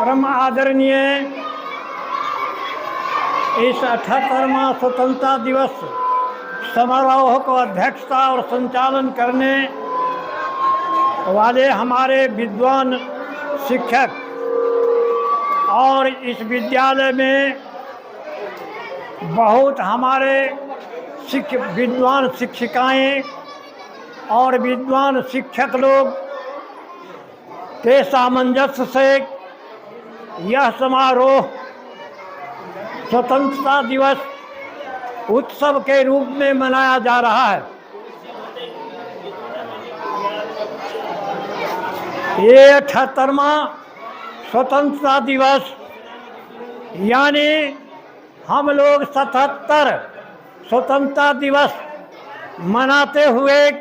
परम आदरणीय इस 78वां स्वतंत्रता दिवस समारोह को अध्यक्षता और संचालन करने वाले हमारे विद्वान शिक्षक और इस विद्यालय में बहुत हमारे विद्वान शिक्षिकाएं और विद्वान शिक्षक लोग के सामंजस्य से यह समारोह स्वतंत्रता दिवस उत्सव के रूप में मनाया जा रहा है। ये 78वां स्वतंत्रता दिवस यानी हम लोग 77 स्वतंत्रता दिवस मनाते हुए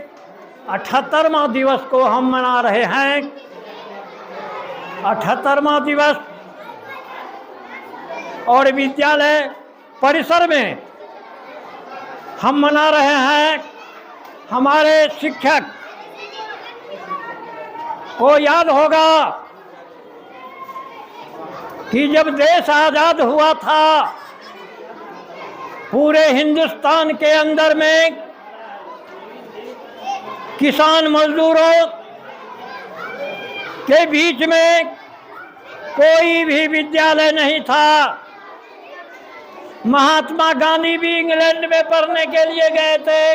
78वां दिवस को हम मना रहे हैं। 78वां दिवस और विद्यालय परिसर में हम मना रहे हैं। हमारे शिक्षक को याद होगा कि जब देश आज़ाद हुआ था, पूरे हिंदुस्तान के अंदर में किसान मजदूरों के बीच में कोई भी विद्यालय नहीं था। महात्मा गांधी भी इंग्लैंड में पढ़ने के लिए गए थे।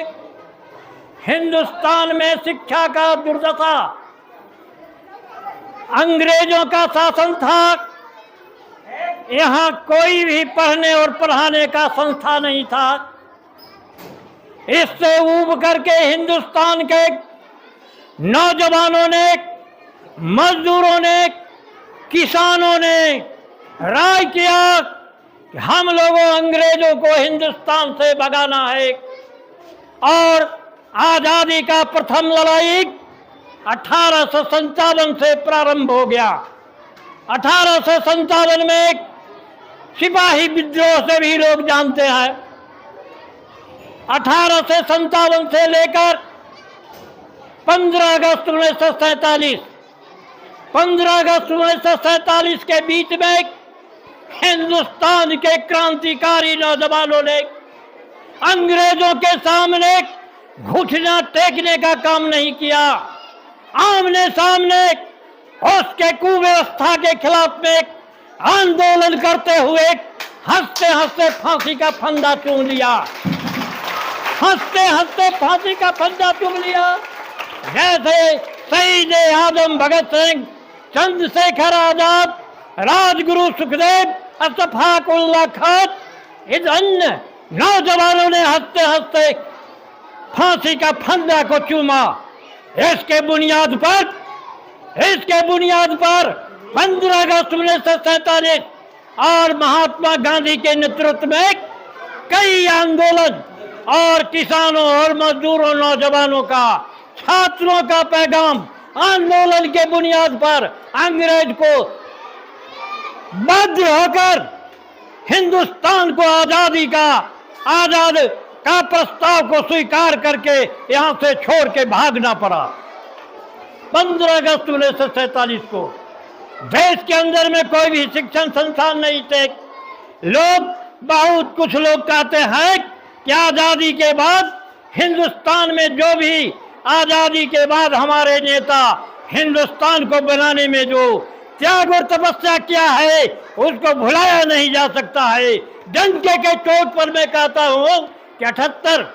हिंदुस्तान में शिक्षा का दुर्दशा, अंग्रेजों का शासन था। यहाँ कोई भी पढ़ने और पढ़ाने का संस्था नहीं था। इससे ऊब करके हिंदुस्तान के नौजवानों ने, मजदूरों ने, किसानों ने राय किया कि हम लोगों अंग्रेजों को हिंदुस्तान से भगाना है। और आज़ादी का प्रथम लड़ाई 1857 से प्रारंभ हो गया। 1857 में सिपाही विद्रोह से भी लोग जानते हैं। 1857 से लेकर 15 अगस्त 1947, 15 अगस्त 1947 के बीच में हिंदुस्तान के क्रांतिकारी नौजवानों ने अंग्रेजों के सामने घुटना टेकने का काम नहीं किया। आमने सामने उसके कुव्यवस्था के खिलाफ में आंदोलन करते हुए हंसते हंसते फांसी का फंदा चूम लिया। हंसते हंसते फांसी का फंदा चूम लिया। जैसे शहीद आजम भगत सिंह, चंद्रशेखर आजाद, राजगुरु सुखदेव, अशफाक उल्लाह खान, इन अन्य नौजवानों ने हंसते हंसते फांसी का फंदा को चूमा। इसके बुनियाद पर 15 अगस्त 1947 और महात्मा गांधी के नेतृत्व में कई आंदोलन और किसानों और मजदूरों, नौजवानों का, छात्रों का पैगाम आंदोलन के बुनियाद पर अंग्रेज को बाध्य होकर हिंदुस्तान को आजाद का प्रस्ताव को स्वीकार करके यहां से छोड़ के भागना पड़ा। 15 अगस्त 1947 को देश के अंदर में कोई भी शिक्षण संस्थान नहीं थे। कुछ लोग कहते हैं कि आजादी के बाद हिंदुस्तान में जो भी आजादी के बाद हमारे नेता हिंदुस्तान को बनाने में जो त्याग और तपस्या किया है उसको भुलाया नहीं जा सकता है। डंके के चोट पर मैं कहता हूँ कि 78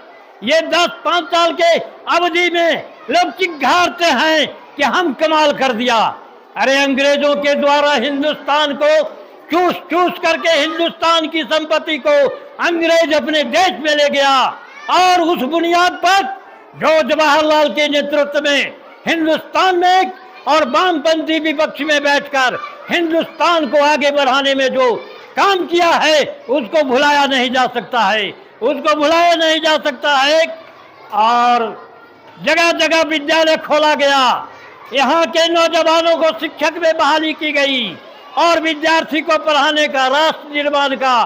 ये 10-5 साल के अवधि में लोग चिघारते हैं कि हम कमाल कर दिया। अरे अंग्रेजों के द्वारा हिंदुस्तान को चूस करके हिंदुस्तान की संपत्ति को अंग्रेज अपने देश में ले गया। और उस बुनियाद पर जो जवाहरलाल के नेतृत्व में हिंदुस्तान में और वामपंथी विपक्ष में बैठकर हिंदुस्तान को आगे बढ़ाने में जो काम किया है उसको भुलाया नहीं जा सकता है, उसको भुलाया नहीं जा सकता है। और जगह जगह विद्यालय खोला गया। यहाँ के नौजवानों को शिक्षक में बहाली की गई और विद्यार्थी को पढ़ाने का, राष्ट्र निर्माण का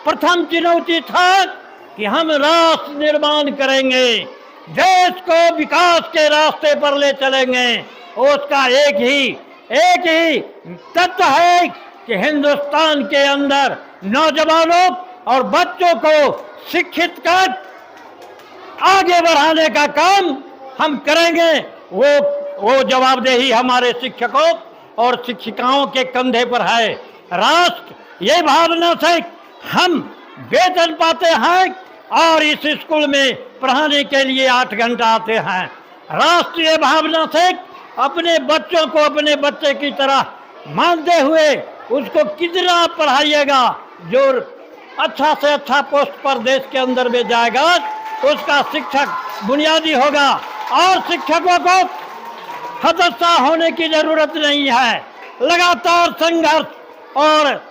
प्रथम चुनौती था कि हम राष्ट्र निर्माण करेंगे, देश को विकास के रास्ते पर ले चलेंगे। उसका एक ही एक ही तत्व है कि हिंदुस्तान के अंदर नौजवानों और बच्चों को शिक्षित कर आगे बढ़ाने का काम हम करेंगे। वो जवाबदेही हमारे शिक्षकों और शिक्षिकाओं के कंधे पर है। राष्ट्र ये भावना से हम वेतन पाते हैं और इस स्कूल में पढ़ाने के लिए 8 घंटा आते हैं। राष्ट्रीय भावना से अपने बच्चों को अपने बच्चे की तरह मानते हुए उसको कितना पढ़ाइएगा, जो अच्छा से अच्छा पोस्ट पर देश के अंदर में जाएगा उसका शिक्षक बुनियादी होगा। और शिक्षकों को हतोत्साह होने की जरूरत नहीं है। लगातार संघर्ष और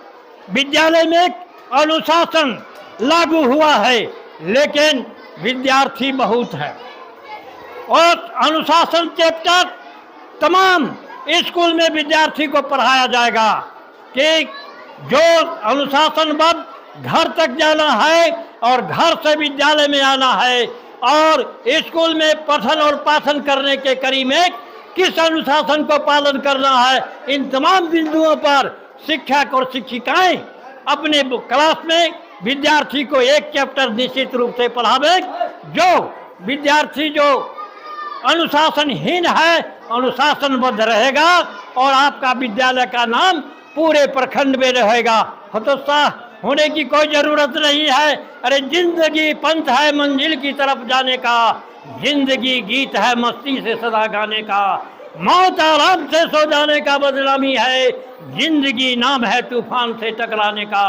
विद्यालय में अनुशासन लागू हुआ है, लेकिन विद्यार्थी बहुत है। और अनुशासन चैप्टर तमाम स्कूल में विद्यार्थी को पढ़ाया जाएगा कि जो अनुशासनबद्ध घर तक जाना है और घर से विद्यालय में आना है, और स्कूल में पठन और पाठन करने के कड़ी में किस अनुशासन को पालन करना है, इन तमाम बिंदुओं पर शिक्षक और शिक्षिकाएं अपने क्लास में विद्यार्थी को एक चैप्टर निश्चित रूप से पढ़ावे। जो विद्यार्थी जो अनुशासनहीन है अनुशासनबद्ध रहेगा और आपका विद्यालय का नाम पूरे प्रखंड में रहेगा। हतोत्साह होने की कोई जरूरत नहीं है। अरे जिंदगी पंथ है मंजिल की तरफ जाने का, जिंदगी गीत है मस्ती से सदा गाने का, मौत आराम से सो जाने का बदनामी है, जिंदगी नाम है तूफान से टकराने का।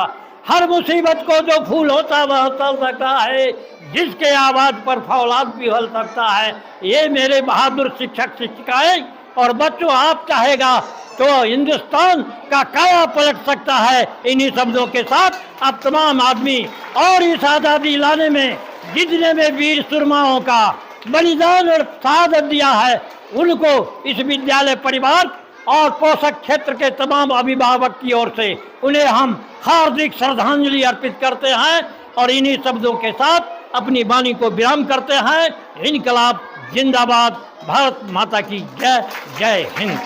हर मुसीबत को जो फूल होता वह तल सकता है, जिसके आवाज पर फौलाद भी हल सकता है। ये मेरे बहादुर शिक्षक शिक्षिकाएं और बच्चों, आप चाहेगा तो हिंदुस्तान का काया पलट सकता है। इन्हीं शब्दों के साथ आप तमाम आदमी और इस आज़ादी लाने में जितने में वीर सुरमाओं का बलिदान और शहादत दिया है, उनको इस विद्यालय परिवार और पोषक क्षेत्र के तमाम अभिभावक की ओर से उन्हें हम हार्दिक श्रद्धांजलि अर्पित करते हैं। और इन्हीं शब्दों के साथ अपनी वाणी को विराम करते हैं। इनकलाब जिंदाबाद, भारत माता की जय, जय हिंद।